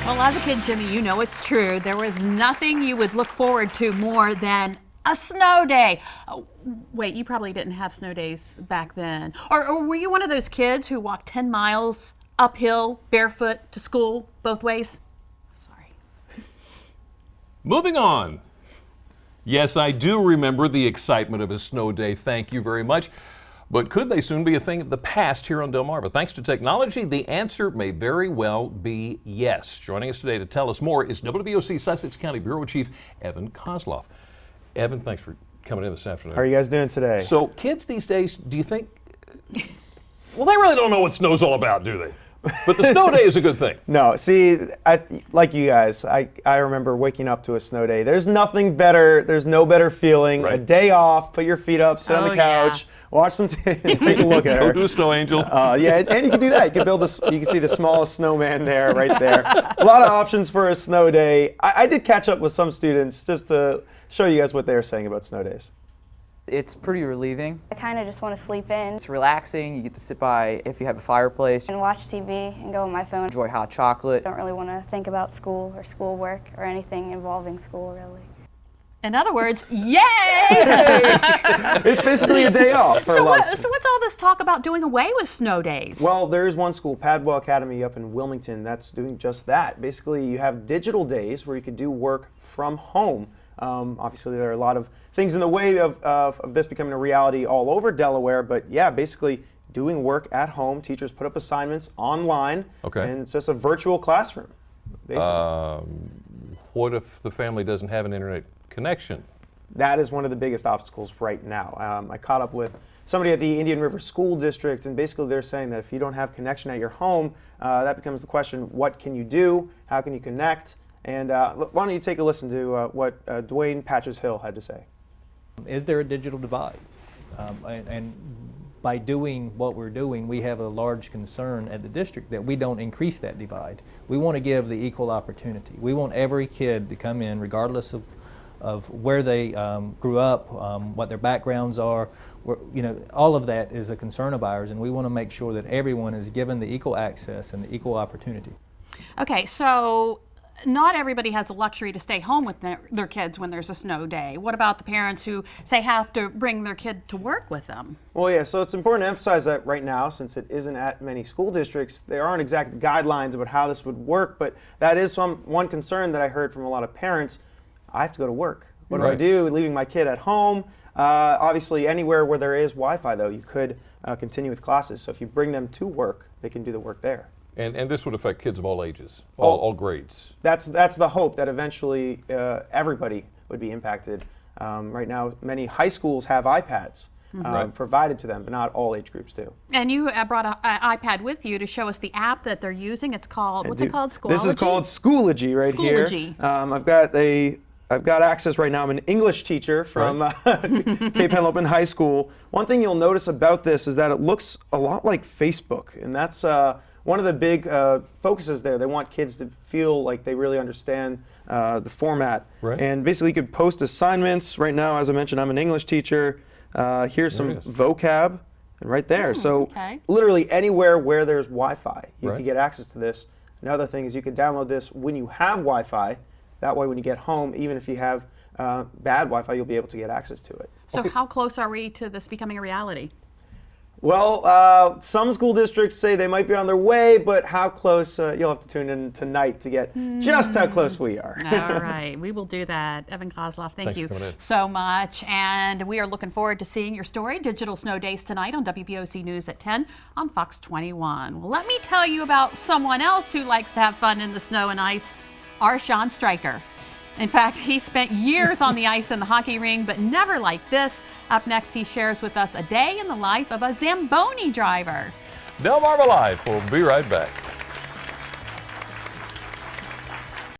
Well, as a kid, Jimmy, you know it's true. There was nothing you would look forward to more than a snow day. Oh, wait, you probably didn't have snow days back then. Or were you one of those kids who walked 10 miles uphill, barefoot, to school, both ways? Sorry. Moving on. Yes, I do remember the excitement of a snow day. Thank you very much. But could they soon be a thing of the past here on Delmarva? Thanks to technology, the answer may very well be yes. Joining us today to tell us more is WBOC Sussex County Bureau Chief Evan Koslof. Evan, thanks for coming in this afternoon. How are you guys doing today? So kids these days, do you think, well, they really don't know what snow's all about, do they? But the snow day is a good thing. No, see, like you guys, I remember waking up to a snow day. There's nothing better, there's no better feeling. Right. A day off, put your feet up, sit on the couch, watch some take a look at her. Go do a snow angel. Yeah, and you can do that. You can build you can see the smallest snowman there, right there. A lot of options for a snow day. I did catch up with some students just to show you guys what they were saying about snow days. It's pretty relieving. I kind of just want to sleep in It's relaxing. You get to sit by if you have a fireplace. and watch TV and go on my phone. Enjoy hot chocolate. I don't really want to think about school or schoolwork or anything involving school, really. In other words, yay! It's basically a day off for a lot of students. So what's all this talk about doing away with snow days? Well, there is one school, Padwell Academy up in Wilmington, that's doing just that. Basically, you have digital days where you can do work from home. Obviously, there are a lot of things in the way of this becoming a reality all over Delaware, but yeah, basically doing work at home. Teachers put up assignments online, and it's just a virtual classroom, basically. What if the family doesn't have an internet connection? That is one of the biggest obstacles right now. I caught up with somebody at the Indian River School District, and basically they're saying that if you don't have connection at your home, that becomes the question, what can you do? How can you connect? And why don't you take a listen to what Dwayne Patches Hill had to say. Is there a digital divide? And by doing what we're doing, we have a large concern at the district that we don't increase that divide. We want to give the equal opportunity. We want every kid to come in regardless of where they grew up, what their backgrounds are. You know, all of that is a concern of ours, and we want to make sure that everyone is given the equal access and the equal opportunity. Okay, so not everybody has the luxury to stay home with their kids when there's a snow day. What about the parents who, say, have to bring their kid to work with them? Well, yeah, so it's important to emphasize that right now, since it isn't at many school districts, there aren't exact guidelines about how this would work, but that is one concern that I heard from a lot of parents. I have to go to work. What do I do leaving my kid at home? Obviously, anywhere where there is Wi-Fi, though, you could continue with classes. So if you bring them to work, they can do the work there. And this would affect kids of all ages, all grades. That's the hope, that eventually everybody would be impacted. Right now, many high schools have iPads provided to them, but not all age groups do. And you brought an iPad with you to show us the app that they're using. It's called, what's it called? Schoology? This is called Schoology right here. I've got access right now. I'm an English teacher from Cape Henlopen High School. One thing you'll notice about this is that it looks a lot like Facebook, and that's one of the big focuses there. They want kids to feel like they really understand the format. And basically you could post assignments. Right now, as I mentioned, I'm an English teacher. Here's some vocab, and right there. So literally anywhere where there's Wi-Fi, you can get access to this. Another thing is you can download this when you have Wi-Fi. That way when you get home, even if you have bad Wi-Fi, you'll be able to get access to it. So how close are we to this becoming a reality? Well, some school districts say they might be on their way, but how close, you'll have to tune in tonight to get just how close we are. All right, we will do that. Evan Koslof, thank you so much. And we are looking forward to seeing your story, Digital Snow Days, tonight on WBOC News at 10 on Fox 21. Well, let me tell you about someone else who likes to have fun in the snow and ice, our Sean Stryker. In fact, he spent years on the ice in the hockey ring, but never like this. Up next, he shares with us a day in the life of a Zamboni driver. Delmarva Live. We'll be right back.